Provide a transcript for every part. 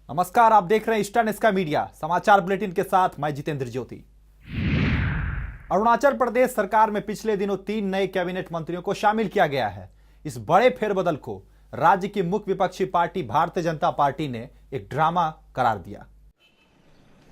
नमस्कार, आप देख रहे हैं ईस्टर्न स्काई मीडिया समाचार बुलेटिन के साथ मैं जितेंद्र ज्योति। अरुणाचल प्रदेश सरकार में पिछले दिनों 3 नए कैबिनेट मंत्रियों को शामिल किया गया है। इस बड़े फेरबदल को राज्य की मुख्य विपक्षी पार्टी भारतीय जनता पार्टी ने एक ड्रामा करार दिया।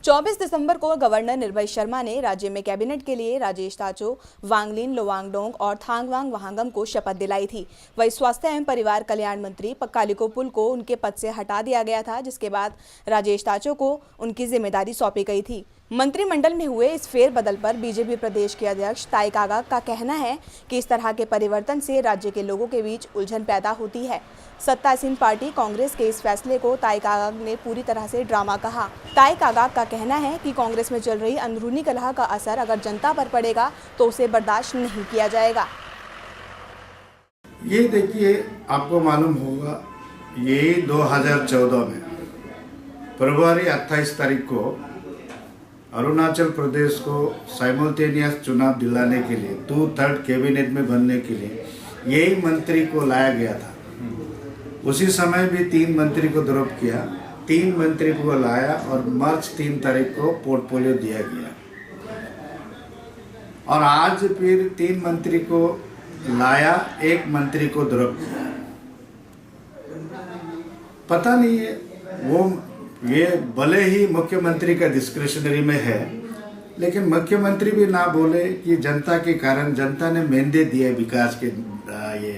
24 दिसंबर को गवर्नर निर्भय शर्मा ने राज्य में कैबिनेट के लिए राजेश ताचो, वांगलिन लोवांगडोंग और थांगवांग वहांगम को शपथ दिलाई थी। वही स्वास्थ्य एवं परिवार कल्याण मंत्री पक्कालिको पुल को उनके पद से हटा दिया गया था, जिसके बाद राजेश ताचो को उनकी जिम्मेदारी सौंपी गई थी। मंत्रिमंडल में हुए इस फेरबदल पर बीजेपी प्रदेश के अध्यक्ष ताई कागा का कहना है कि इस तरह के परिवर्तन से राज्य के लोगों के बीच उलझन पैदा होती है। सत्तासीन पार्टी कांग्रेस के इस फैसले को ताई कागा ने पूरी तरह से ड्रामा कहा। ताई कागा का कहना है कि कांग्रेस में चल रही अंदरूनी कलह का असर अगर जनता पर पड़ेगा तो उसे बर्दाश्त नहीं किया जाएगा। ये देखिए, आपको मालूम होगा, ये 2014 में फरवरी 28 तारीख को अरुणाचल प्रदेश को साइमल्टेनियस चुनाव दिलाने के लिए 2/3 कैबिनेट में बनने के लिए यही मंत्री को लाया गया था। उसी समय भी 3 मंत्री को ड्रॉप किया, 3 मंत्री को लाया और मार्च 3 तारीख को पोर्टफोलियो दिया गया। और आज फिर 3 मंत्री को लाया, 1 मंत्री को ड्रॉप किया। पता नहीं है वो, ये भले ही मुख्यमंत्री का डिस्क्रिशनरी में है, लेकिन मुख्यमंत्री भी ना बोले कि जनता के कारण जनता ने मेंदे दिए विकास के ये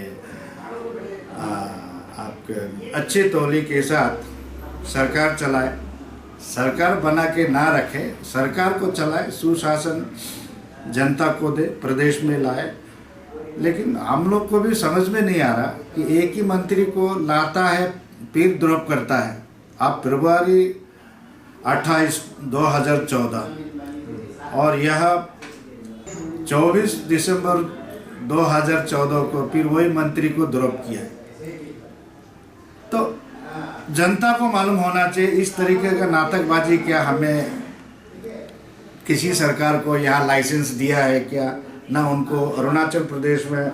आपके अच्छे तौली के साथ सरकार चलाए, सरकार बना के ना रखे, सरकार को चलाए, सुशासन जनता को दे, प्रदेश में लाए। लेकिन हम लोग को भी समझ में नहीं आ रहा कि एक ही मंत्री को लाता है फिर ड्रॉप करता है। आप फरवरी 28 2014 और यह 24 दिसंबर 2014 को फिर वही मंत्री को ड्रॉप किया। तो जनता को मालूम होना चाहिए इस तरीके का नाटकबाजी क्या हमें किसी सरकार को यहाँ लाइसेंस दिया है क्या, ना उनको अरुणाचल प्रदेश में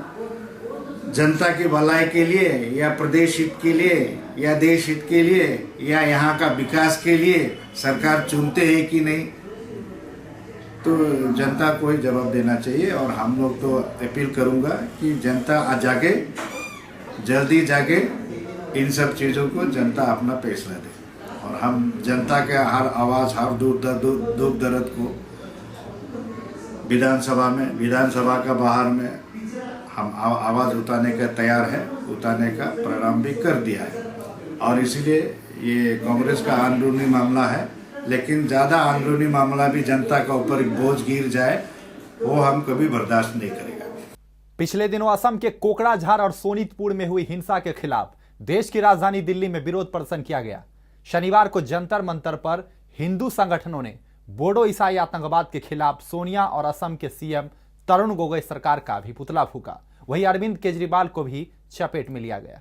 जनता की भलाई के लिए या प्रदेश हित के लिए या देश हित के लिए या यहाँ का विकास के लिए सरकार चुनते हैं कि नहीं। तो जनता को ही जवाब देना चाहिए। और हम लोग तो अपील करूँगा कि जनता आज जागे, जल्दी जागे, इन सब चीज़ों को जनता अपना फैसला दे। और हम जनता के हर आवाज़, हर दुख दर्द को विधानसभा में, विधानसभा का बाहर में हम आवाज़ उठाने का तैयार है, उठाने का प्रारंभ भी कर दिया है। और इसीलिए ये कांग्रेस का अंदरूनी मामला है, लेकिन ज़्यादा अंदरूनी मामला भी जनता का ऊपर बोझ गिर जाए वो हम कभी बर्दाश्त नहीं करेगा। पिछले दिनों असम के कोकराझार और सोनीतपुर में हुई हिंसा के खिलाफ देश की राजधानी दिल्ली में विरोध प्रदर्शन किया गया। शनिवार को जंतर मंतर पर हिंदू संगठनों ने बोडो ईसाई आतंकवाद के खिलाफ सोनिया और असम के सीएम तरुण गोगोई सरकार का भी पुतला फूका। वहीं अरविंद केजरीवाल को भी चपेट में लिया गया।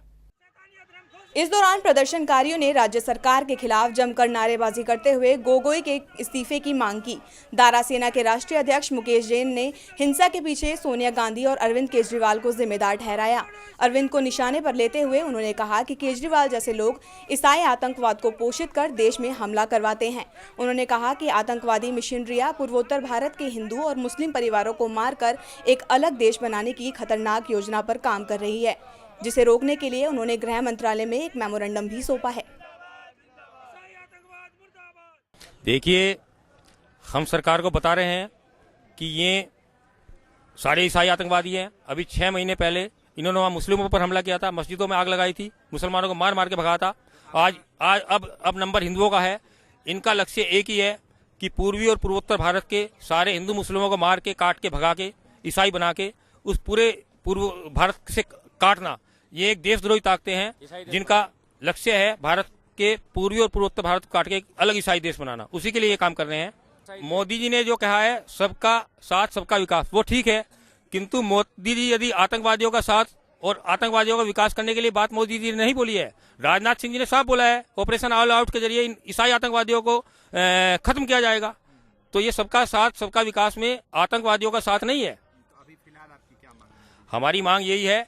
इस दौरान प्रदर्शनकारियों ने राज्य सरकार के खिलाफ जमकर नारेबाजी करते हुए गोगोई के इस्तीफे की मांग की। दारा सेना के राष्ट्रीय अध्यक्ष मुकेश जैन ने हिंसा के पीछे सोनिया गांधी और अरविंद केजरीवाल को जिम्मेदार ठहराया। अरविंद को निशाने पर लेते हुए उन्होंने कहा कि केजरीवाल जैसे लोग ईसाई आतंकवाद को पोषित कर देश में हमला करवाते हैं। उन्होंने कहा कि आतंकवादी मिशनरियां पूर्वोत्तर भारत के हिंदू और मुस्लिम परिवारों को मारकर एक अलग देश बनाने की खतरनाक योजना पर काम कर रही है, जिसे रोकने के लिए उन्होंने गृह मंत्रालय में एक मेमोरेंडम भी सौंपा है। देखिए, हम सरकार को बता रहे हैं कि ये सारे ईसाई आतंकवादी हैं। अभी 6 महीने पहले इन्होंने वहां मुस्लिमों पर हमला किया था, मस्जिदों में आग लगाई थी, मुसलमानों को मार मार के भगाया था। आज अब नंबर हिंदुओं का है। इनका लक्ष्य एक ही है कि पूर्वी और पूर्वोत्तर भारत के सारे हिंदू मुस्लिमों को मार के, काट के, भगा के, ईसाई बना के उस पूरे पूर्व भारत से काटना। ये एक देशद्रोही ताकतें हैं जिनका लक्ष्य है भारत के पूर्वी और पूर्वोत्तर भारत को काट के एक अलग ईसाई देश बनाना। उसी के लिए ये काम कर रहे हैं। मोदी जी ने जो कहा है सबका साथ सबका विकास, वो ठीक है, किंतु मोदी जी यदि आतंकवादियों का साथ और आतंकवादियों का विकास करने के लिए बात मोदी जी ने नहीं बोली है। राजनाथ सिंह जी ने साफ बोला है ऑपरेशन ऑल आउट के जरिए ईसाई आतंकवादियों को खत्म किया जाएगा। तो ये सबका साथ सबका विकास में आतंकवादियों का साथ नहीं है। हमारी मांग यही है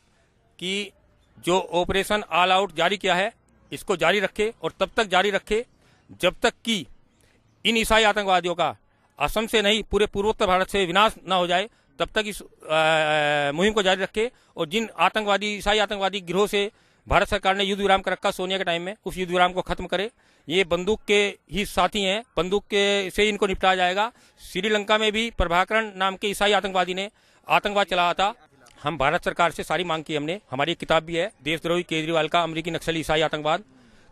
कि जो ऑपरेशन ऑल आउट जारी किया है इसको जारी रखे और तब तक जारी रखे जब तक कि इन ईसाई आतंकवादियों का असम से नहीं पूरे पूर्वोत्तर भारत से विनाश न हो जाए तब तक इस मुहिम को जारी रखे। और जिन ईसाई आतंकवादी गिरोह से भारत सरकार ने युद्ध विराम कर रखा सोनिया के टाइम में, उस युद्ध विराम को खत्म करे। ये बंदूक के ही साथी हैं, बंदूक के से इनको निपटाया जाएगा। श्रीलंका में भी प्रभाकरण नाम के ईसाई आतंकवादी ने आतंकवाद चलाया था। हम भारत सरकार से सारी मांग की हमने, हमारी एक किताब भी है देशद्रोही केजरीवाल का अमेरिकी नक्सली ईसाई आतंकवाद,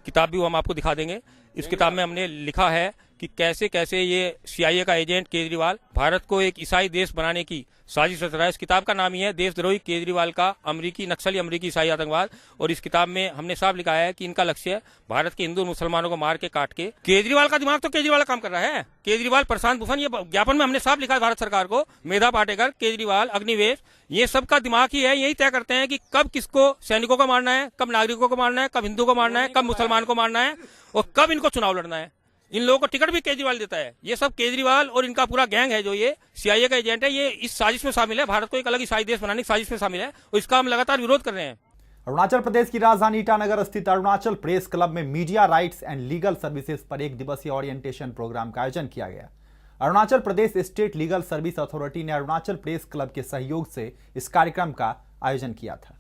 किताब भी हम आपको दिखा देंगे। इस किताब में हमने लिखा है कि कैसे कैसे ये CIA का एजेंट केजरीवाल भारत को एक ईसाई देश बनाने की साजिश रच रहा है। इस किताब का नाम ही है देशद्रोही केजरीवाल का अमेरिकी ईसाई आतंकवाद। और इस किताब में हमने साफ लिखा है कि इनका लक्ष्य भारत के हिंदू मुसलमानों को मार के काट के, केजरीवाल का दिमाग तो केजरीवाल काम कर रहा है। केजरीवाल, प्रशांत भूषण, ये ज्ञापन में हमने साफ लिखा है भारत सरकार को, मेधा पाटेकर, केजरीवाल, अग्निवेश, ये सबका दिमाग ही है। यही तय करते हैं कि कब किसको सैनिकों को मारना है, कब नागरिकों को मारना है, कब हिंदू को मारना है, कब मुसलमान को मारना है और कब इनको चुनाव लड़ना है। इन लोगों को टिकट भी केजरीवाल देता है। ये सब केजरीवाल और इनका पूरा गैंग है जो ये CIA का एजेंट है, ये इस साजिश में शामिल है, भारत को एक अलग ईसाई देश बनाने की साजिश में शामिल है और इसका हम लगातार विरोध कर रहे हैं। अरुणाचल प्रदेश की राजधानी ईटानगर स्थित अरुणाचल प्रेस क्लब में media rights and legal services पर एक दिवसीय ओरिएंटेशन प्रोग्राम का आयोजन किया गया। Arunachal Pradesh state legal service authority ने अरुणाचल प्रेस क्लब के सहयोग से इस कार्यक्रम का आयोजन किया था।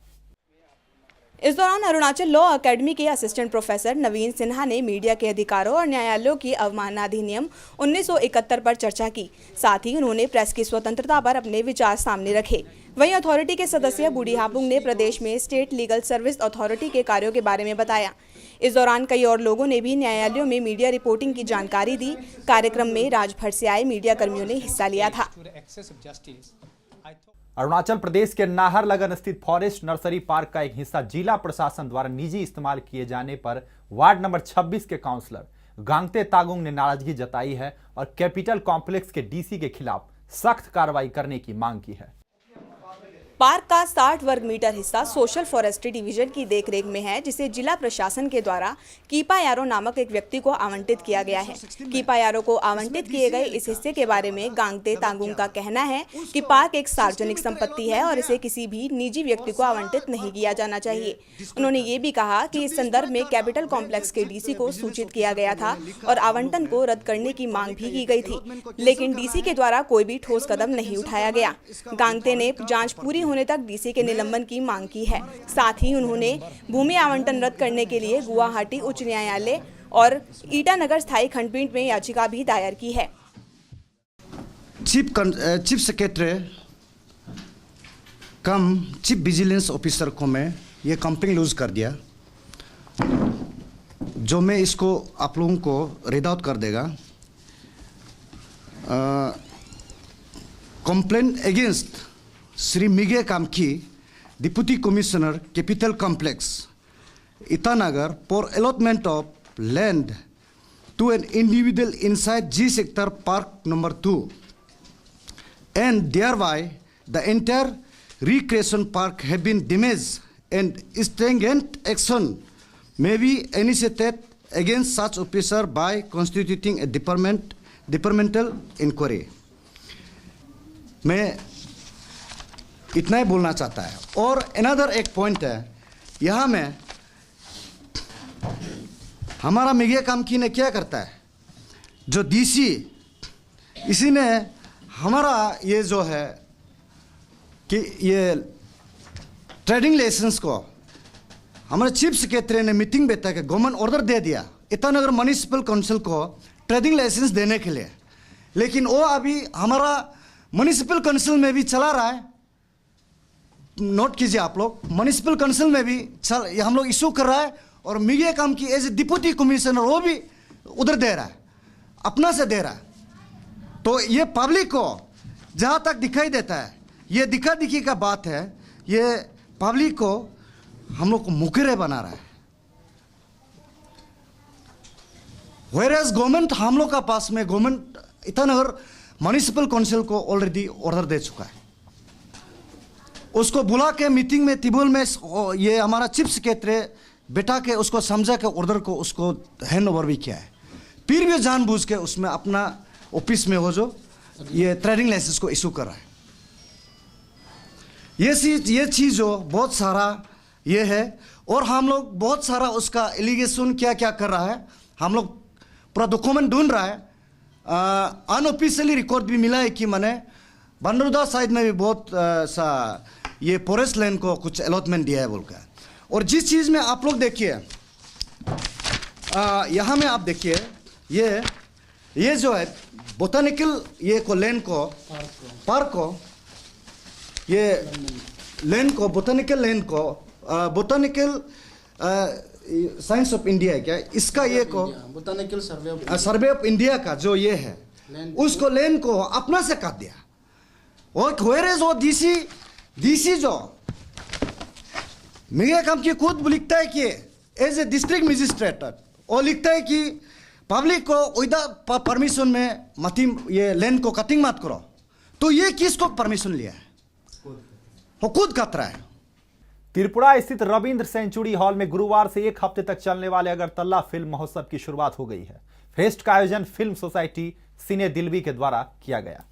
इस दौरान अरुणाचल लॉ अकेडमी के असिस्टेंट प्रोफेसर नवीन सिन्हा ने मीडिया के अधिकारों और न्यायालयों की अवमानना अधिनियम 1971 पर चर्चा की। साथ ही उन्होंने प्रेस की स्वतंत्रता पर अपने विचार सामने रखे। वहीं अथॉरिटी के सदस्य बूढ़ी हापुंग ने प्रदेश में स्टेट लीगल सर्विस अथॉरिटी के कार्यों के बारे में बताया। इस दौरान कई और लोगों ने भी न्यायालयों में मीडिया रिपोर्टिंग की जानकारी दी। कार्यक्रम में राज्यभर से आए मीडिया कर्मियों ने हिस्सा लिया था। अरुणाचल प्रदेश के नाहरलगन स्थित फॉरेस्ट नर्सरी पार्क का एक हिस्सा जिला प्रशासन द्वारा निजी इस्तेमाल किए जाने पर वार्ड नंबर 26 के काउंसलर गांगते तागुंग ने नाराजगी जताई है और कैपिटल कॉम्प्लेक्स के DC के खिलाफ सख्त कार्रवाई करने की मांग की है। पार्क का 60 वर्ग मीटर हिस्सा सोशल फॉरेस्ट्री डिवीजन की देखरेख में है, जिसे जिला प्रशासन के द्वारा कीपा यारो नामक एक व्यक्ति को आवंटित किया गया है। कीपा यारो को आवंटित किए गए इस हिस्से के बारे में गांगते तागुंग का कहना है कि पार्क एक सार्वजनिक संपत्ति है और इसे किसी भी निजी व्यक्ति को आवंटित नहीं किया जाना चाहिए। उन्होंने ये भी कहा कि इस संदर्भ में कैपिटल कॉम्प्लेक्स के DC को सूचित किया गया था और आवंटन को रद्द करने की मांग भी की गई थी, लेकिन DC के द्वारा कोई भी ठोस कदम नहीं उठाया गया। गांगते ने जाँच पूरी होने तक DC के निलंबन की मांग की है। साथ ही उन्होंने भूमि आवंटन रद्द करने के लिए गुवाहाटी उच्च न्यायालय और ईटानगर स्थायी खंडपीठ में याचिका भी दायर की है। चीफ सेक्रेटरी कम चीफ विजिलेंस ऑफिसर को मैं ये कंप्लेंट लूज कर दिया, जो मैं इसको आप लोगों को रीड आउट कर देगा। Complaint against Sri Mige Kamki, Deputy Commissioner, Capital Complex, Itanagar, for allotment of land to an individual inside G Sector Park number 2, and thereby the entire recreation park have been damaged, and stringent action may be initiated against such officer by constituting a departmental inquiry. मैं इतना ही बोलना चाहता है। और another एक point है, यहाँ में हमारा मिगे कामकी ने क्या करता है, जो DC, इसी ने हमारा ये जो है कि ये ट्रेडिंग लाइसेंस को हमारे चीफ सेक्रेटरी ने मीटिंग में तक गवर्नमेंट ऑर्डर दे दिया ईटानगर म्युनिसिपल काउंसिल को ट्रेडिंग लाइसेंस देने के लिए, लेकिन वो अभी हमारा म्युनिसिपल काउंसिल में भी चला रहा है। नोट कीजिए आप लोग, म्युनिसिपल काउंसिल में भी हम लोग इशू कर रहा है और मिगे काम की एज ए डिप्टी कमिश्नर वो भी उधर दे रहा है, अपना से दे रहा है। तो ये पब्लिक को जहाँ तक दिखाई देता है, ये दिखा दिखी का बात है, ये पब्लिक को हम लोग को मुकरे बना रहा है। व्हेयरएज गवर्नमेंट हम लोग का पास में गवर्नमेंट ईटानगर म्युनिसिपल काउंसिल को ऑलरेडी ऑर्डर दे चुका है, उसको बुला के मीटिंग में टेबल में ये हमारा चीफ सेक्रेटरी बैठा के उसको समझा के ऑर्डर को उसको हैंड ओवर भी किया है। फिर भी जानबूझ के उसमें अपना ऑफिस में हो जो ये ट्रेडिंग लाइसेंस को इशू कर रहा है। ये चीज़ जो बहुत सारा ये है, और हम लोग बहुत सारा उसका एलिगेशन क्या क्या कर रहा है, हम लोग पूरा डॉक्यूमेंट ढूंढ रहा है। अनऑफिशियली रिकॉर्ड भी मिला है कि मैंने बंदरदा साइड में भी बहुत सा ये फॉरेस्ट लैंड को कुछ अलॉटमेंट दिया है बोलकर। और जिस चीज़ में आप लोग देखिए, यहाँ में आप देखिए ये जो है बोटानिकल ये को लैंड को पार्क को ये लैंड को बोटानिकल लैंड को बोटानिकल साइंस ऑफ इंडिया है क्या इसका ये को बोटानिकल सर्वे ऑफ इंडिया का जो ये है उसको लैंड को अपना से काट दिया। और वेयरएज वो डीसी जो मेरे काम की खुद लिखता है कि एज ए डिस्ट्रिक्ट मजिस्ट्रेट वो लिखता है कि पब्लिक को विदाउट परमिशन में मत ये लैंड को कटिंग मत करो। तो ये किसको परमिशन लिया है? वो खुद काट रहा है। त्रिपुरा स्थित रविंद्र सेंचुरी हॉल में गुरुवार से एक हफ्ते तक चलने वाले अगरतला फिल्म महोत्सव की शुरुआत हो गई है। फेस्ट का आयोजन फिल्म सोसाइटी सिने दिल्वी के द्वारा किया गया।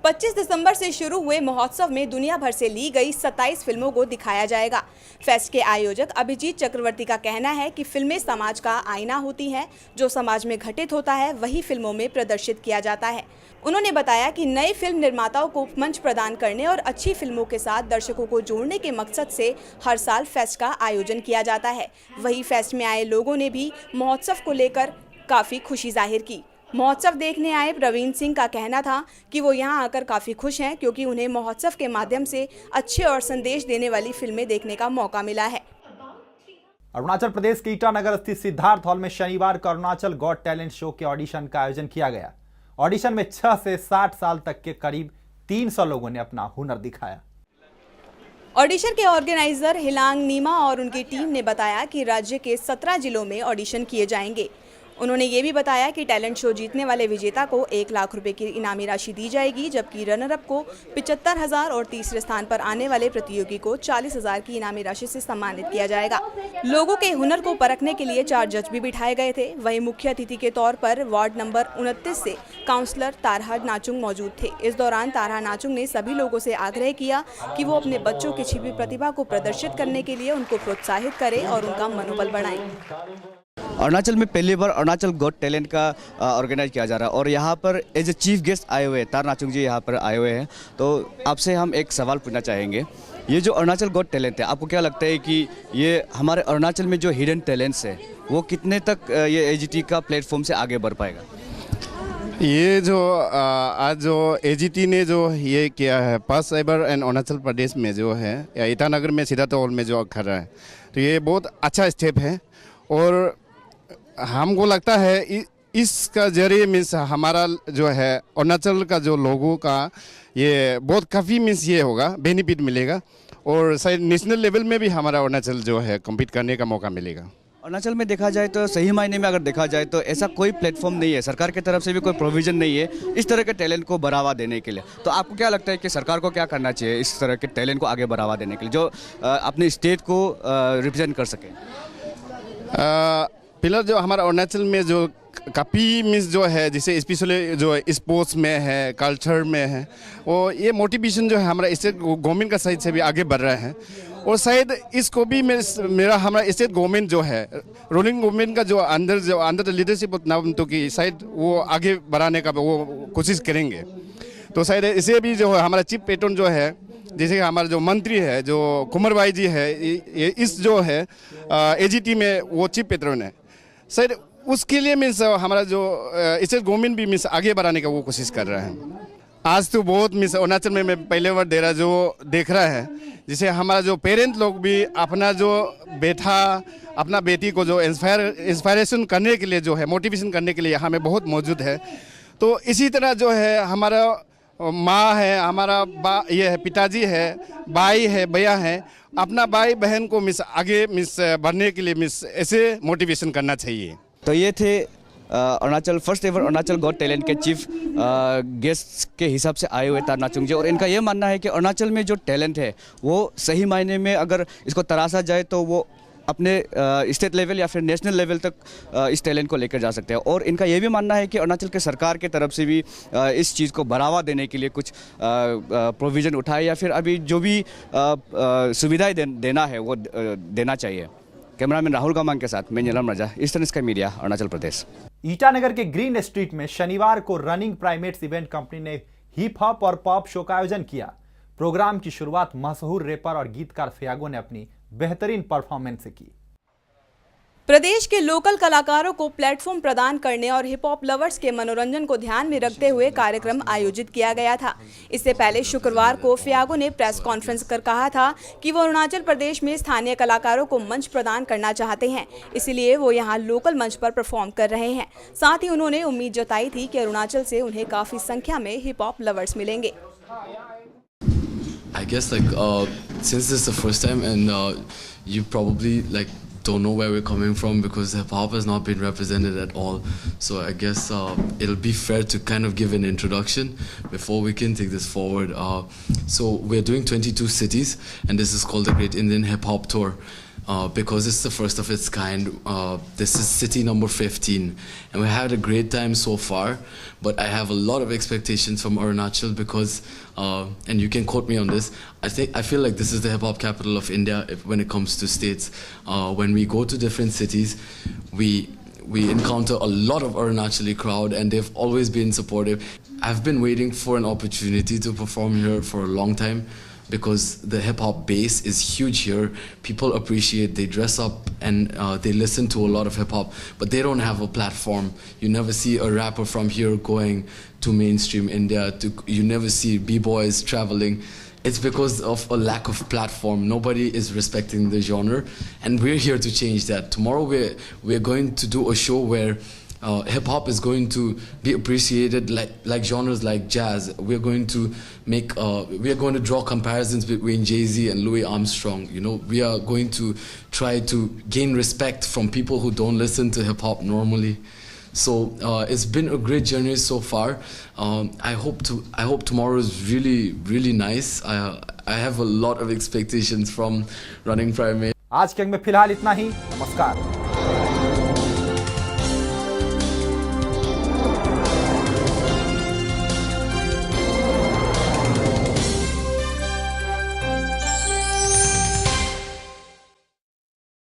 25 दिसंबर से शुरू हुए महोत्सव में दुनिया भर से ली गई 27 फिल्मों को दिखाया जाएगा। फेस्ट के आयोजक अभिजीत चक्रवर्ती का कहना है कि फिल्में समाज का आईना होती हैं। जो समाज में घटित होता है वही फिल्मों में प्रदर्शित किया जाता है। उन्होंने बताया कि नए फिल्म निर्माताओं को मंच प्रदान करने और अच्छी फिल्मों के साथ दर्शकों को जोड़ने के मकसद से हर साल फेस्ट का आयोजन किया जाता है। वहीं फेस्ट में आए लोगों ने भी महोत्सव को लेकर काफ़ी खुशी जाहिर की। महोत्सव देखने आए प्रवीण सिंह का कहना था कि वो यहाँ आकर काफ़ी खुश हैं क्योंकि उन्हें महोत्सव के माध्यम से अच्छे और संदेश देने वाली फिल्में देखने का मौका मिला है। अरुणाचल प्रदेश के ईटानगर स्थित सिद्धार्थ हॉल में शनिवार को अरुणाचल गॉट टैलेंट शो के ऑडिशन का आयोजन किया गया। ऑडिशन में 6 से 60 साल तक के करीब 300 लोगों ने अपना हुनर दिखाया। ऑडिशन के ऑर्गेनाइजर हिलांग नीमा और उनकी टीम ने बताया कि राज्य के 17 जिलों में ऑडिशन किए जाएंगे। उन्होंने ये भी बताया कि टैलेंट शो जीतने वाले विजेता को 1 लाख रुपए की इनामी राशि दी जाएगी, जबकि रनर अप को 75,000 और तीसरे स्थान पर आने वाले प्रतियोगी को 40,000 की इनामी राशि से सम्मानित किया जाएगा। लोगों के हुनर को परखने के लिए 4 जज भी बिठाए गए थे। वहीं मुख्य अतिथि के तौर पर वार्ड नंबर 29 से काउंसलर तारहा नाचुंग मौजूद थे। इस दौरान तारहा नाचुंग ने सभी लोगों से आग्रह किया कि वो अपने बच्चों की छिपी प्रतिभा को प्रदर्शित करने के लिए उनको प्रोत्साहित करें और उनका मनोबल बढ़ाएं। अरुणाचल में पहली बार अरुणाचल गॉट टैलेंट का ऑर्गेनाइज किया जा रहा है और यहाँ पर एज ए चीफ गेस्ट आए हुए हैं, तार नाचुंग जी यहाँ पर आए हुए हैं। तो आपसे हम एक सवाल पूछना चाहेंगे, ये जो अरुणाचल गॉट टैलेंट है, आपको क्या लगता है कि ये हमारे अरुणाचल में जो हिडन टैलेंट्स है वो कितने तक ये एजीटी का प्लेटफॉर्म से आगे बढ़ पाएगा? ये जो आज जो एजीटी ने जो ये किया है first ever and Arunachal Pradesh में जो है ईटानगर में सिद्धार्थ हॉल में जो खड़ा है, तो ये बहुत अच्छा स्टेप है। और हमको लगता है इसका जरिए मीन्स हमारा जो है अरुणाचल का जो लोगों का ये बहुत काफ़ी मीन्स ये होगा बेनिफिट मिलेगा और शायद नेशनल लेवल में भी हमारा अरुणाचल जो है कम्पीट करने का मौका मिलेगा। अरुणाचल में देखा जाए तो सही मायने में अगर देखा जाए तो ऐसा कोई प्लेटफॉर्म नहीं है, सरकार की तरफ से भी कोई प्रोविजन नहीं है इस तरह के टैलेंट को बढ़ावा देने के लिए। तो आपको क्या लगता है कि सरकार को क्या करना चाहिए इस तरह के टैलेंट को आगे बढ़ावा देने के लिए जो अपने स्टेट को रिप्रेजेंट कर सके? फिलहाल जो हमारा अरुणाचल में जो काफ़ी मीन्स जो है जैसे स्पेशली जो स्पोर्ट्स में है, कल्चर में है, वो ये मोटिवेशन जो है हमारा स्टेट गवर्नमेंट का साइड से भी आगे बढ़ रहा है। और शायद इसको भी मेरा हमारा स्टेट गवर्नमेंट जो है रूलिंग गवर्नमेंट का जो अंदर द लीडरशिप ऑफ नाम तो कि शायद वो आगे बढ़ाने का वो कोशिश करेंगे। तो शायद इसे भी जो है हमारा चीफ पेट्रोन जो है जैसे हमारा जो मंत्री है जो कुमार भाई जी है ये इस जो है एजीटी में वो चीफ पेट्रोन है, शायद उसके लिए मीन्स हमारा जो स्टेट गवर्नमेंट भी मीन्स आगे बढ़ाने का वो कोशिश कर रहा है। आज तो बहुत मीन्स अरुणाचल में मैं पहले बार देख रहा है जिसे हमारा जो पेरेंट लोग भी अपना जो बेटा अपना बेटी को जो इंस्पायरेशन करने के लिए जो है मोटिवेशन करने के लिए यहाँ में बहुत मौजूद है। तो इसी तरह जो है हमारा माँ है, हमारा ये है पिताजी है, भाई है, भैया है, अपना भाई बहन को मिस आगे मिस बढ़ने के लिए मिस ऐसे मोटिवेशन करना चाहिए। तो ये थे Arunachal first ever Arunachal got talent के चीफ गेस्ट के हिसाब से आए हुए तार नाचुंग जी। और इनका ये मानना है कि अरुणाचल में जो टैलेंट है वो सही मायने में अगर इसको तराशा जाए तो वो अपने स्टेट लेवल या फिर नेशनल लेवल तक इस टैलेंट को लेकर जा सकते हैं। और इनका ये भी मानना है कि अरुणाचल के सरकार की तरफ से भी इस चीज़ को बढ़ावा देने के लिए कुछ प्रोविज़न उठाए या फिर अभी जो भी सुविधाएं देना है वो देना चाहिए। कैमरामैन राहुल गामांग के साथ मैं नीलम राजा, eastern sky media, Arunachal Pradesh. Itanagar के ग्रीन स्ट्रीट में शनिवार को रनिंग प्राइमेट्स इवेंट कंपनी ने हिप हॉप और पॉप शो का आयोजन किया। प्रोग्राम की शुरुआत मशहूर रैपर और गीतकार फ्यागो ने अपनी बेहतरीन परफॉर्मेंस से की। प्रदेश के लोकल कलाकारों को प्लेटफॉर्म प्रदान करने और हिप हॉप लवर्स के मनोरंजन को ध्यान में रखते हुए कार्यक्रम आयोजित किया गया था। इससे पहले शुक्रवार को फ्यागो ने प्रेस कॉन्फ्रेंस कर कहा था कि वो अरुणाचल प्रदेश में स्थानीय कलाकारों को मंच प्रदान करना चाहते हैं, इसलिए वो यहां लोकल मंच पर परफॉर्म कर रहे हैं। साथ ही उन्होंने उम्मीद जताई थी कि अरुणाचल से उन्हें काफी संख्या में हिप हॉप लवर्स मिलेंगे। I guess since this is the first time and you probably don't know where we're coming from because hip hop has not been represented at all. So I guess it'll be fair to kind of give an introduction before we can take this forward. So we're doing 22 cities and this is called the Great Indian Hip Hop Tour. Because it's the first of its kind. This is city number 15 and we had a great time so far, but I have a lot of expectations from Arunachal because and you can quote me on this, I feel like this is the hip hop capital of India when it comes to states. When we go to different cities, we encounter a lot of Arunachali crowd and they've always been supportive. I've been waiting for an opportunity to perform here for a long time because the hip-hop base is huge here. People appreciate, they dress up and they listen to a lot of hip-hop, but they don't have a platform. You never see a rapper from here going to mainstream India. You never see b-boys traveling. It's because of a lack of platform. Nobody is respecting the genre and we're here to change that. Tomorrow we're going to do a show where hip-hop is going to be appreciated like genres like jazz. We're going to draw comparisons between Jay-Z and Louis Armstrong. You know, we are going to try to gain respect from people who don't listen to hip-hop normally. So it's been a great journey so far. I hope tomorrow is really, really nice. I have a lot of expectations from Running Primate. आज के अंक में फिलहाल इतना ही। नमस्कार।